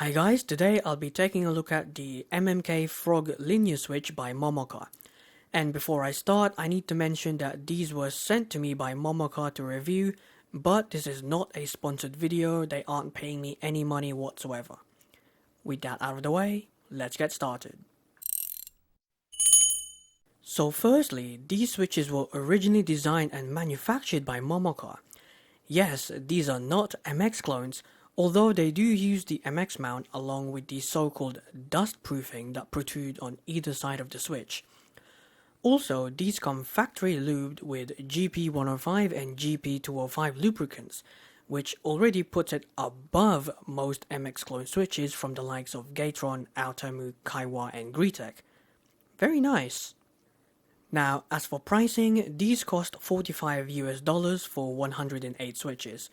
Hi guys, today I'll be taking a look at the Momoka FROG Linear switch by Momoka. And before I start, I need to mention that these were sent to me by Momoka to review, but this is not a sponsored video, they aren't paying me any money whatsoever. With that out of the way, let's get started. So firstly, these switches were originally designed and manufactured by Momoka. Yes, these are not MX clones, although they do use the MX mount along with the so-called dust proofing that protrude on either side of the switch. Also, these come factory lubed with GP105 and GP205 lubricants, which already puts it above most MX clone switches from the likes of Gatron, Automu, Kailh and Greetech. Very nice. Now, as for pricing, these cost $45 for 108 switches.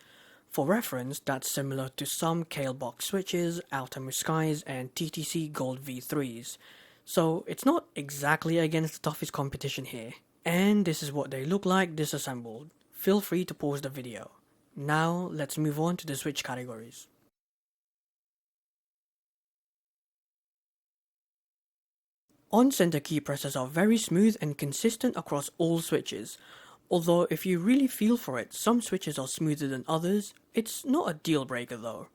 For reference, that's similar to some KeebWorks switches, Automu Skies and TTC Gold V3s. So it's not exactly against the toughest competition here. And this is what they look like disassembled. Feel free to pause the video. Now let's move on to the switch categories. On-center key presses are very smooth and consistent across all switches. Although if you really feel for it, some switches are smoother than others. It's not a deal breaker though.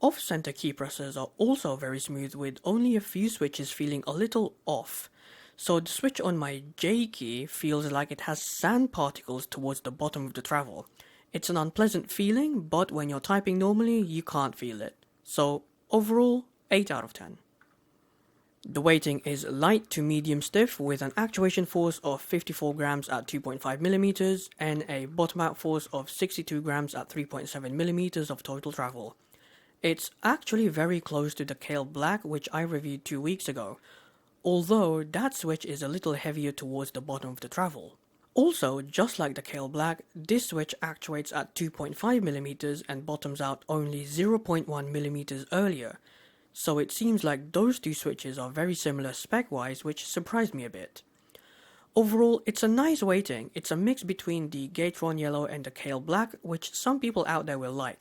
Off-center key presses are also very smooth, with only a few switches feeling a little off. So the switch on my J key feels like it has sand particles towards the bottom of the travel. It's an unpleasant feeling, but when you're typing normally, you can't feel it. So overall, 8 out of 10. The weighting is light to medium stiff with an actuation force of 54 grams at 2.5 millimeters and a bottom out force of 62 grams at 3.7 millimeters of total travel. It's actually very close to the Kailh Black, which I reviewed 2 weeks ago, although that switch is a little heavier towards the bottom of the travel. Also, just like the Kailh Black, this switch actuates at 2.5 millimeters and bottoms out only 0.1 millimeters earlier. So it seems like those two switches are very similar spec-wise, which surprised me a bit. Overall, it's a nice weighting. It's a mix between the Gatron Yellow and the Kailh Black, which some people out there will like.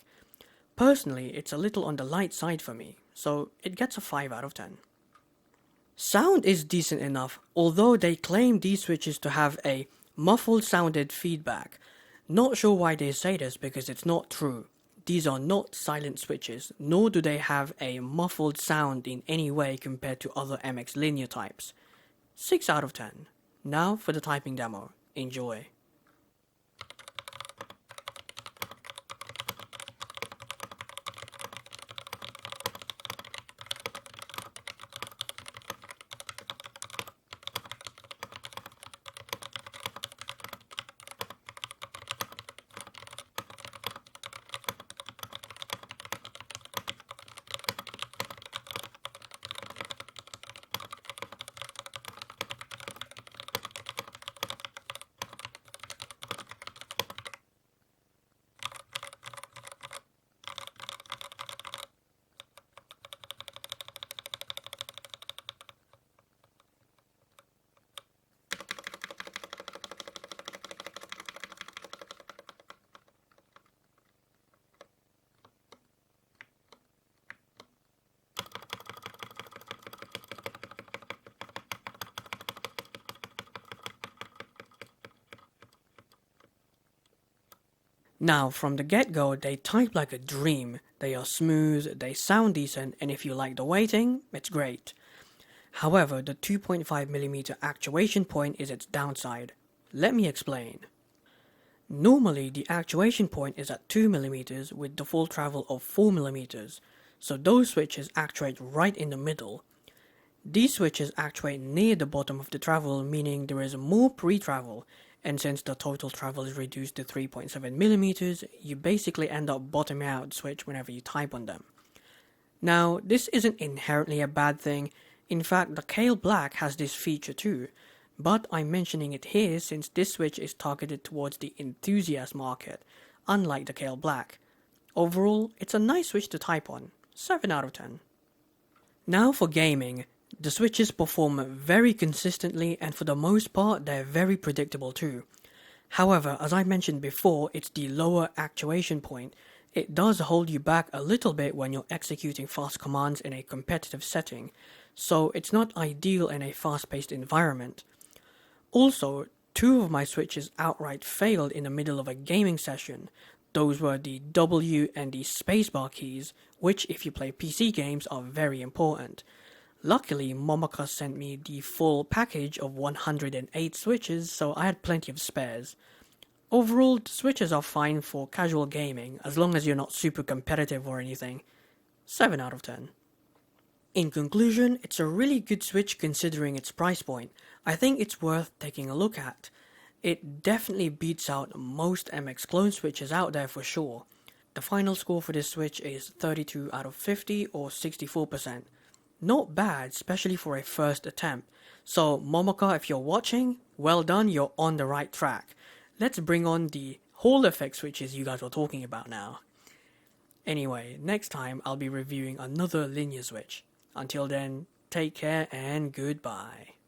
Personally, it's a little on the light side for me, so it gets a 5 out of 10. Sound is decent enough, although they claim these switches to have a muffled sounded feedback. Not sure why they say this because it's not true. These are not silent switches, nor do they have a muffled sound in any way compared to other MX linear types. 6 out of 10. Now for the typing demo. Enjoy. Now, from the get-go, they type like a dream. They are smooth, they sound decent, and if you like the weighting, it's great. However, the 2.5mm actuation point is its downside. Let me explain. Normally, the actuation point is at 2mm with default travel of 4mm, so those switches actuate right in the middle. These switches actuate near the bottom of the travel, meaning there is more pre-travel, and since the total travel is reduced to 3.7mm, you basically end up bottoming out the switch whenever you type on them. Now, this isn't inherently a bad thing. In fact, the Kailh Black has this feature too, but I'm mentioning it here since this switch is targeted towards the enthusiast market, unlike the Kailh Black. Overall, it's a nice switch to type on. 7 out of 10. Now for gaming. The switches perform very consistently, and for the most part they're very predictable too. However, as I mentioned before, it's the lower actuation point. It does hold you back a little bit when you're executing fast commands in a competitive setting, so it's not ideal in a fast-paced environment. Also, two of my switches outright failed in the middle of a gaming session. Those were the W and the spacebar keys, which if you play PC games are very important. Luckily, Momoka sent me the full package of 108 switches, so I had plenty of spares. Overall, the switches are fine for casual gaming, as long as you're not super competitive or anything. 7 out of 10. In conclusion, it's a really good switch considering its price point. I think it's worth taking a look at. It definitely beats out most MX clone switches out there for sure. The final score for this switch is 32 out of 50 or 64%. Not bad, especially for a first attempt. So Momoka, if you're watching, well done, you're on the right track. Let's bring on the Hall effect switches you guys were talking about now. Anyway, next time I'll be reviewing another linear switch. Until then, take care and goodbye.